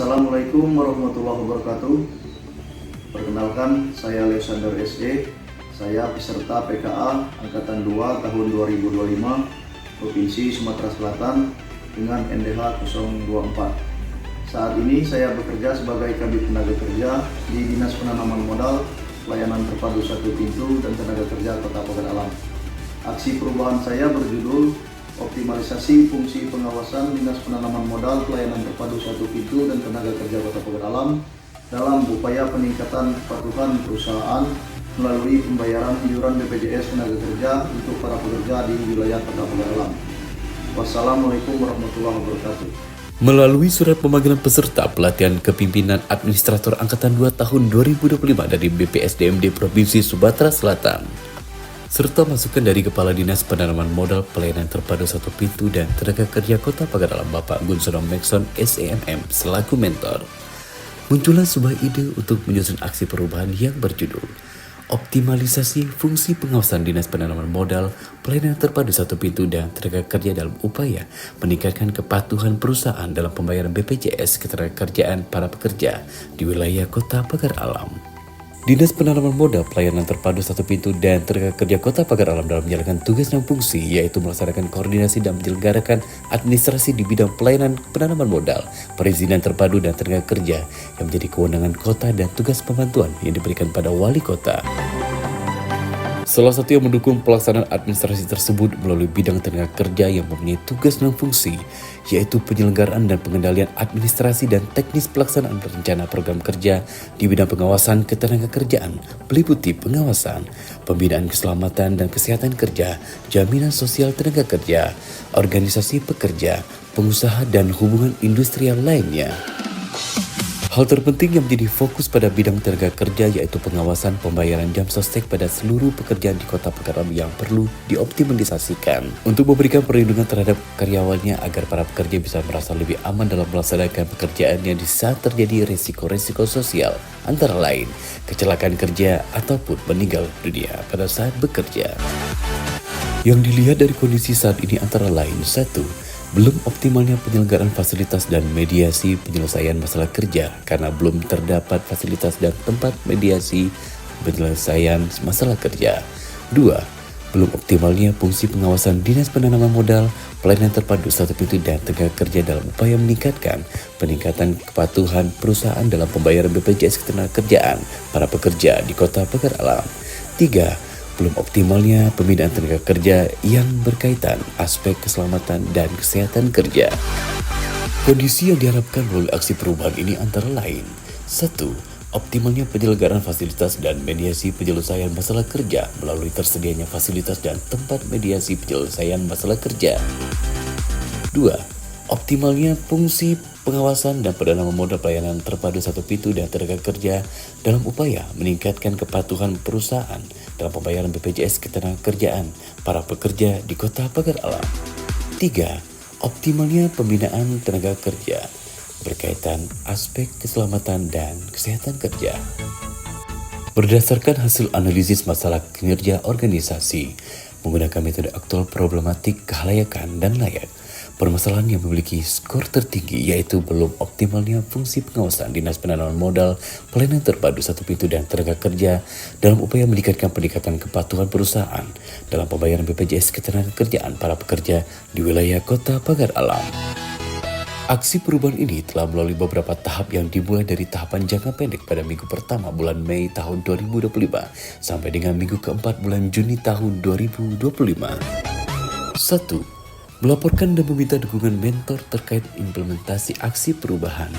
Assalamualaikum warahmatullahi wabarakatuh. Perkenalkan, saya Leosander SE. Saya peserta PKA Angkatan 2 tahun 2025 Provinsi Sumatera Selatan dengan NDH 024. Saat ini saya bekerja sebagai Kabid Tenaga Kerja di Dinas Penanaman Modal, Pelayanan Terpadu Satu Pintu dan Tenaga Kerja Kota Pagar Alam. Aksi perubahan saya berjudul Optimalisasi Fungsi Pengawasan Dinas Penanaman Modal, Pelayanan Terpadu Satu Pintu dan Tenaga Kerja Kota Pagar Alam dalam upaya peningkatan kepatuhan perusahaan melalui pembayaran iuran BPJS Tenaga Kerja untuk para pekerja di wilayah Kota Pagar Alam. Wassalamualaikum warahmatullahi wabarakatuh. Melalui surat pemanggilan peserta pelatihan kepimpinan administrator Angkatan 2 tahun 2025 dari BPSDMD Provinsi Sumatera Selatan, serta masukan dari Kepala Dinas Penanaman Modal, Pelayanan Terpadu Satu Pintu dan Tenaga Kerja Kota Pagar Alam Bapak Gunsono Maxson SEMM selaku mentor, muncullah sebuah ide untuk menyusun aksi perubahan yang berjudul Optimalisasi Fungsi Pengawasan Dinas Penanaman Modal, Pelayanan Terpadu Satu Pintu dan Tenaga Kerja dalam upaya meningkatkan kepatuhan perusahaan dalam pembayaran BPJS Ketenagakerjaan para pekerja di wilayah Kota Pagar Alam. Dinas Penanaman Modal, Pelayanan Terpadu Satu Pintu dan Tenaga Kerja Kota Pagar Alam dalam menjalankan tugas dan fungsi yaitu melaksanakan koordinasi dan menyelenggarakan administrasi di bidang pelayanan penanaman modal, perizinan terpadu dan tenaga kerja yang menjadi kewenangan kota dan tugas pembantuan yang diberikan pada wali kota. Salah satu yang mendukung pelaksanaan administrasi tersebut melalui bidang tenaga kerja yang mempunyai tugas dan fungsi, yaitu penyelenggaraan dan pengendalian administrasi dan teknis pelaksanaan rencana program kerja di bidang pengawasan ketenagakerjaan, meliputi pengawasan, pembinaan keselamatan dan kesehatan kerja, jaminan sosial tenaga kerja, organisasi pekerja, pengusaha dan hubungan industrial lainnya. Hal terpenting yang menjadi fokus pada bidang tenaga kerja yaitu pengawasan pembayaran jam sostek pada seluruh pekerjaan di Kota Pagar Alam yang perlu dioptimalisasikan untuk memberikan perlindungan terhadap karyawannya agar para pekerja bisa merasa lebih aman dalam melaksanakan pekerjaannya di saat terjadi resiko-resiko sosial, antara lain kecelakaan kerja ataupun meninggal dunia pada saat bekerja. Yang dilihat dari kondisi saat ini antara lain: 1. Belum optimalnya penyelenggaraan fasilitas dan mediasi penyelesaian masalah kerja karena belum terdapat fasilitas dan tempat mediasi penyelesaian masalah kerja. 2. Belum optimalnya fungsi pengawasan Dinas Penanaman Modal, Pelayanan Terpadu Satu Pintu dan Tenaga Kerja dalam upaya meningkatkan peningkatan kepatuhan perusahaan dalam pembayaran BPJS Ketenagakerjaan para pekerja di Kota Pagar Alam. 3. Belum optimalnya pembinaan tenaga kerja yang berkaitan aspek keselamatan dan kesehatan kerja. Kondisi yang diharapkan melalui aksi perubahan ini antara lain: 1. Optimalnya penyelenggaraan fasilitas dan mediasi penyelesaian masalah kerja melalui tersedianya fasilitas dan tempat mediasi penyelesaian masalah kerja. 2. Optimalnya fungsi pengawasan dan penanaman modal pelayanan terpadu satu pintu dan tenaga kerja dalam upaya meningkatkan kepatuhan perusahaan dalam pembayaran BPJS Ketenagakerjaan para pekerja di Kota Pagar Alam. 3. Optimalnya pembinaan tenaga kerja berkaitan aspek keselamatan dan kesehatan kerja. Berdasarkan hasil analisis masalah kinerja organisasi menggunakan metode aktual problematik kehalayakan dan layak, permasalahan yang memiliki skor tertinggi yaitu belum optimalnya fungsi pengawasan Dinas Penanaman Modal, Pelayanan Terpadu Satu Pintu dan Tenaga Kerja dalam upaya meningkatkan peningkatan kepatuhan perusahaan dalam pembayaran BPJS Ketenagakerjaan para pekerja di wilayah Kota Pagar Alam. Aksi perubahan ini telah melalui beberapa tahap yang dimulai dari tahapan jangka pendek pada minggu pertama bulan Mei tahun 2025 sampai dengan minggu keempat bulan Juni tahun 2025. 1. Melaporkan dan meminta dukungan mentor terkait implementasi aksi perubahan.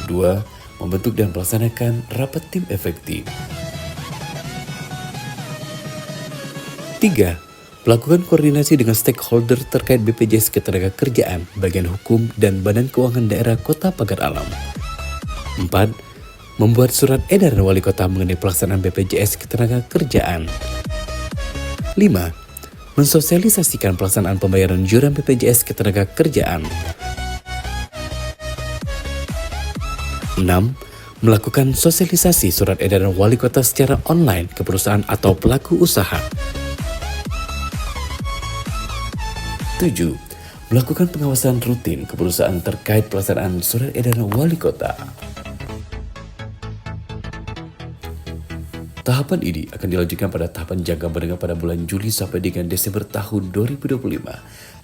2. Membentuk dan melaksanakan rapat tim efektif. 3. Melakukan koordinasi dengan stakeholder terkait BPJS Ketenagakerjaan, bagian hukum, dan Badan Keuangan Daerah Kota Pagar Alam. 4. Membuat surat edaran wali kota mengenai pelaksanaan BPJS Ketenagakerjaan. 5. Mensosialisasikan pelaksanaan pembayaran iuran BPJS Ketenagakerjaan. 6. Melakukan sosialisasi surat edaran wali kota secara online ke perusahaan atau pelaku usaha. 7. melakukan pengawasan rutin ke perusahaan terkait pelaksanaan surat edaran wali kota. Tahapan ini akan dilanjutkan pada tahapan jangka menengah pada bulan Juli sampai dengan Desember tahun 2025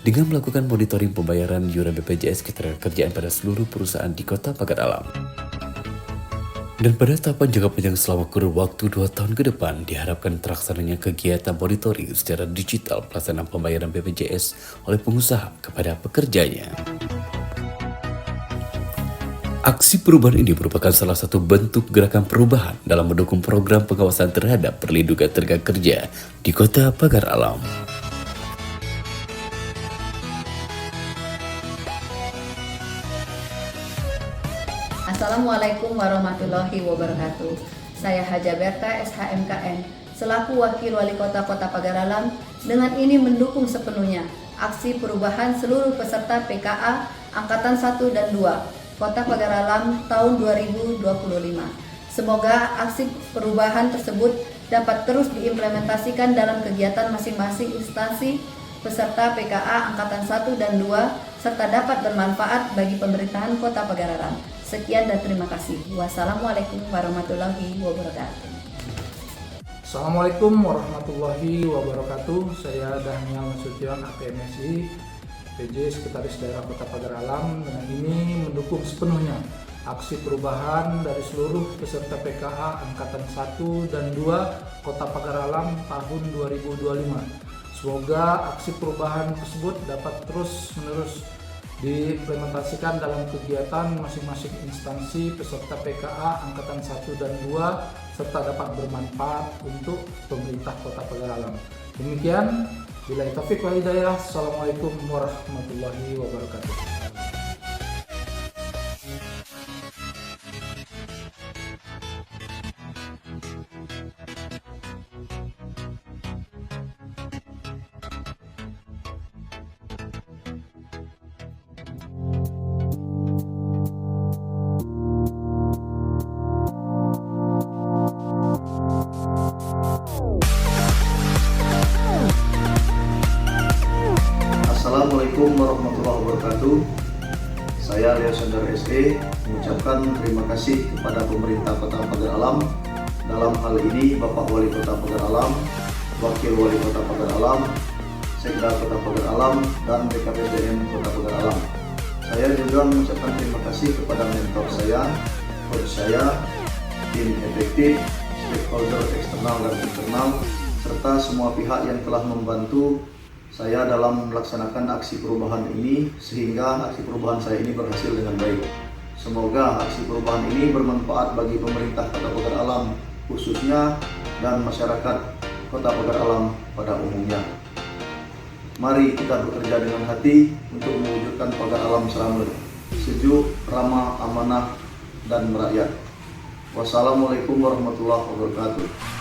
dengan melakukan monitoring pembayaran iuran BPJS Ketenagakerjaan pada seluruh perusahaan di Kota Pagar Alam. Dan pada tahapan jangka panjang selama kurun waktu 2 tahun ke depan diharapkan terlaksananya kegiatan monitoring secara digital pelaksanaan pembayaran BPJS oleh pengusaha kepada pekerjanya. Aksi perubahan ini merupakan salah satu bentuk gerakan perubahan dalam mendukung program pengawasan terhadap perlindungan tenaga kerja di Kota Pagar Alam. Assalamualaikum warahmatullahi wabarakatuh. Saya Haja Berta SHMKN selaku Wakil Wali Kota Kota Pagar Alam dengan ini mendukung sepenuhnya aksi perubahan seluruh peserta PKA Angkatan 1 dan 2 Kota Pagar Alam tahun 2025. Semoga aksi perubahan tersebut dapat terus diimplementasikan dalam kegiatan masing-masing instansi peserta PKA Angkatan 1 dan 2 serta dapat bermanfaat bagi pemerintahan Kota Pagar Alam. Sekian dan terima kasih. Wassalamualaikum warahmatullahi wabarakatuh. Assalamualaikum warahmatullahi wabarakatuh. Saya Daniel Nasution, APMSI, PJ Sekretaris Daerah Kota Pagar Alam. Dengan ini mendukung sepenuhnya aksi perubahan dari seluruh peserta PKA Angkatan 1 dan 2 Kota Pagar Alam tahun 2025. Semoga aksi perubahan tersebut dapat terus-menerus diimplementasikan dalam kegiatan masing-masing instansi peserta PKA Angkatan 1 dan 2 serta dapat bermanfaat untuk pemerintah Kota Pagar Alam. Demikian, billahi taufiq wal hidayah. Assalamualaikum warahmatullahi wabarakatuh. Assalamualaikum warahmatullahi wabarakatuh. Saya Leosander SE mengucapkan terima kasih kepada pemerintah Kota Pagar Alam, dalam hal ini Bapak Wali Kota Pagar Alam, Wakil Wali Kota Pagar Alam, Sekda Kota Pagar Alam, dan BKPSDM Kota Pagar Alam. Saya juga mengucapkan terima kasih kepada mentor saya, coach saya, tim efektif, stakeholder eksternal dan internal, serta semua pihak yang telah membantu saya dalam melaksanakan aksi perubahan ini sehingga aksi perubahan saya ini berhasil dengan baik. Semoga aksi perubahan ini bermanfaat bagi pemerintah Kota Pagar Alam khususnya dan masyarakat Kota Pagar Alam pada umumnya. Mari kita bekerja dengan hati untuk mewujudkan Pagar Alam selamat, sejuk, ramah, amanah, dan merakyat. Wassalamualaikum warahmatullahi wabarakatuh.